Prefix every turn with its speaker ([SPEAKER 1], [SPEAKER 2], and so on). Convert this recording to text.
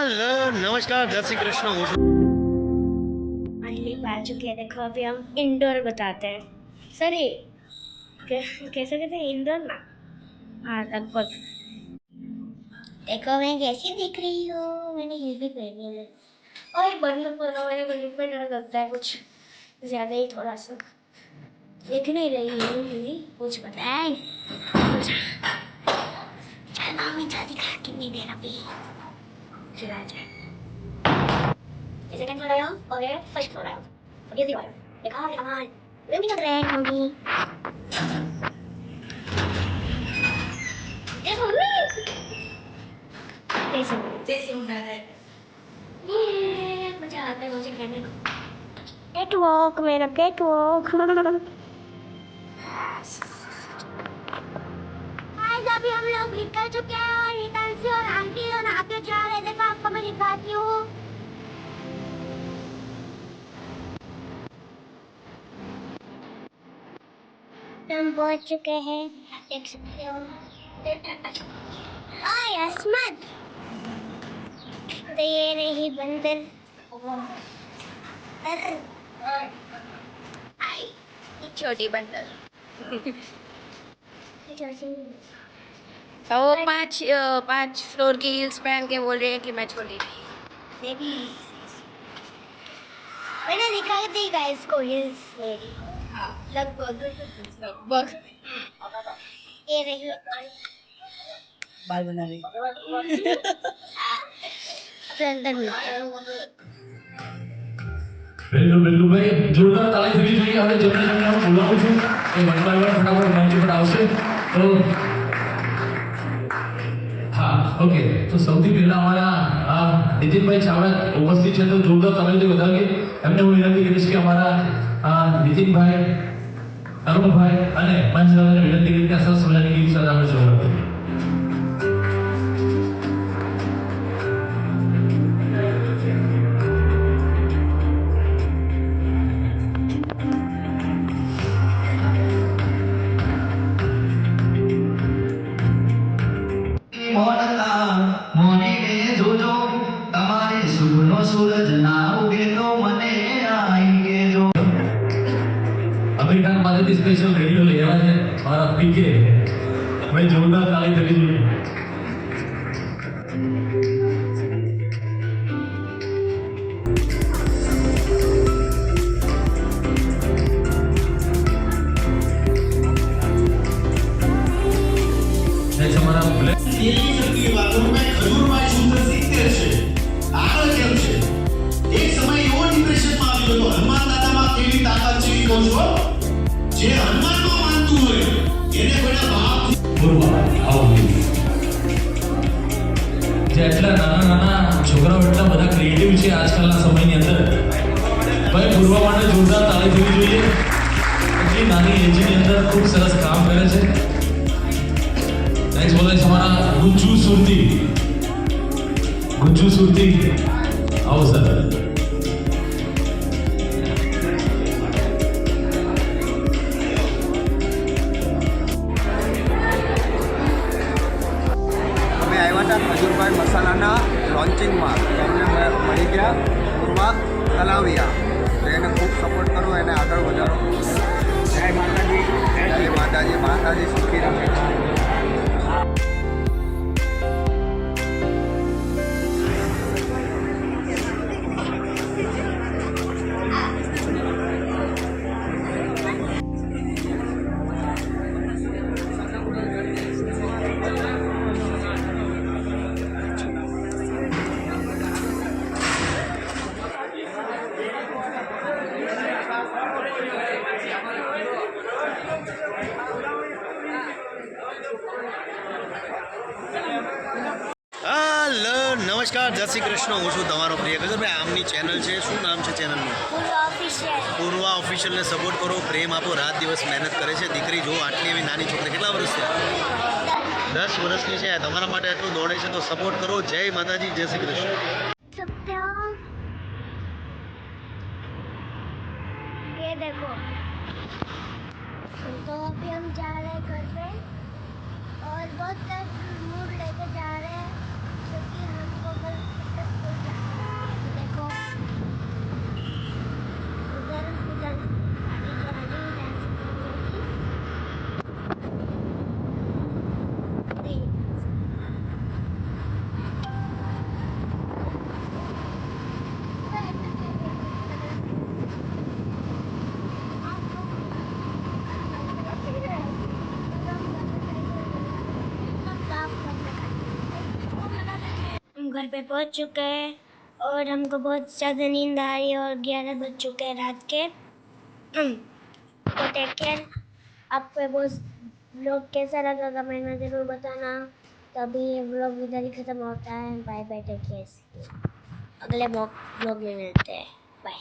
[SPEAKER 1] Hello नमस्कार जय Shri Krishna.
[SPEAKER 2] Finally आ चुके हैं। देखो अभी हम इंडोर बताते हैं। सर ये कैसे कहते हैं इंडोर ना? हाँ लगभग। देखो मैं कैसी दिख रही हूँ, मैंने ये भी पहनी है। और बंद करो, मेरे गले में डर लगता है कुछ ज़्यादा ही थोड़ा सा। दिख नहीं रही है मेरी कुछ पता है कुछ। चलो मैं जल्दी खा के नहीं दे रहा भी चला जाए। सेकंड फ्लोर आया और ये फर्स्ट फ्लोर आया। ये दीवार देखा कहाँ है? रूम का ट्रेन होगी। ये मम्मी कैसे उड़ा है? ये मजा आता है मुझे कहने को। कैटवॉक मेरा कैटवॉक। आज अभी हम लोग निकल चुके हैं और रिटर्न से और आंटी और आगे जा रहे थे। आपको मैं दिखाती हूँ। हम पहुंच चुके हैं, देख सकते हो। अस्मत तो ये रही बंदर।
[SPEAKER 3] छोटी बंदर।
[SPEAKER 2] तो
[SPEAKER 3] वो पांच फ्लोर की हील्स पहन के बोल रही है कि मैं छोटी नहीं।
[SPEAKER 2] मैंने दिखाई दी गाइस को हिल्स मेरी
[SPEAKER 3] लगभग
[SPEAKER 2] ये रही।
[SPEAKER 3] बाल बना रही।
[SPEAKER 2] अंदर में
[SPEAKER 4] बिल्कुल भाई जोरदार ताली थी જોઈએ હવે જેમને જેમને હું બોલાવું છું એ વન બાય વન ફટાફટ મંચ પર આવશે તો હા ઓકે તો સૌથી પહેલા અમારા નીતિનભાઈ ચાવડા ઉપસ્થિત છે તો જોરદાર તાલીથી વધાવીએ એમને હું વિનંતી કરીશ કે અમારા નીતિનભાઈ અરુણભાઈ અને મંચદાદાને વિનંતી કરી કે સરસ મજાની ગીત સાથે આપણે શરૂઆત કરીએ. અમેરિકન પાસેથી સ્પેશિયલ રેડિયો લઈ આવ્યા છે મારા પીકે ભાઈ જોરદાર તાળી થવી જોઈએ. નેક્સ્ટ અમારા
[SPEAKER 5] તેની શક્તિ વાતોમાં ખજૂરભાઈ સુંદર 70 છે. આગળ કેમ છે? એક સમય એવો ડિપ્રેશનમાં આવી ગયો. હનુમાન દાદામાં કેવી તાકાત છે એ કહું છું. જે હનુમાનમાં માનતું હોય એને કોઈના બાપ
[SPEAKER 4] પૂર્વા આવો જે એટલા નાના નાના છોકરાઓ એટલા બધા ક્રિએટિવ છે આજકાલના સમયની અંદર ભાઈ પૂર્વા માટે જોરદાર તાળી થવી જોઈએ. એટલી નાની એજની અંદર ખૂબ સરસ કામ કરે છે. નેક્સ્ટ બોલે છે અમારા ગુજ્જુ સુરતી આવો સર.
[SPEAKER 6] અમે આવ્યા હતા ખજૂરભાઈ મસાલાના લોન્ચિંગમાં તો અમને મળી ગયા પૂર્વા તલાવિયા તો એને ખૂબ સપોર્ટ કરો એને આગળ વધારો. જય માતાજી માતાજી સુખી રાખે.
[SPEAKER 1] हेलो नमस्कार जय श्री कृष्ण। હું છું તમારો પ્રિય ગજરભાઈ. આમની ચેનલ છે, શું નામ છે ચેનલનું? પૂર્વા ઓફિશિયલને સપોર્ટ કરો, પ્રેમ આપો. રાત દિવસ મહેનત કરે છે દીકરી. જો આટલી એવી નાની છોકરી કેટલા વર્ષની? 10 વર્ષની છે. તમારા માટે એટલું દોડે છે તો સપોર્ટ કરો. જય માતાજી, જય શ્રી કૃષ્ણ.
[SPEAKER 2] ये देखो तो अभी हम जा रहे हैं घर पे और बहुत मूड लेके जा रहे हैं क्योंकि हमको कल घर पे पहुंच चुके हैं और हमको बहुत ज़्यादा नींद आ रही है और 11 बज चुके हैं रात के। तो टेक केयर। आपको वो व्लॉग कैसा लगा कमेंट में ज़रूर बताना। तभी ये व्लॉग इधर ही ख़त्म होता है। Bye bye, take care. अगले व्लॉग में मिलते हैं। बाय।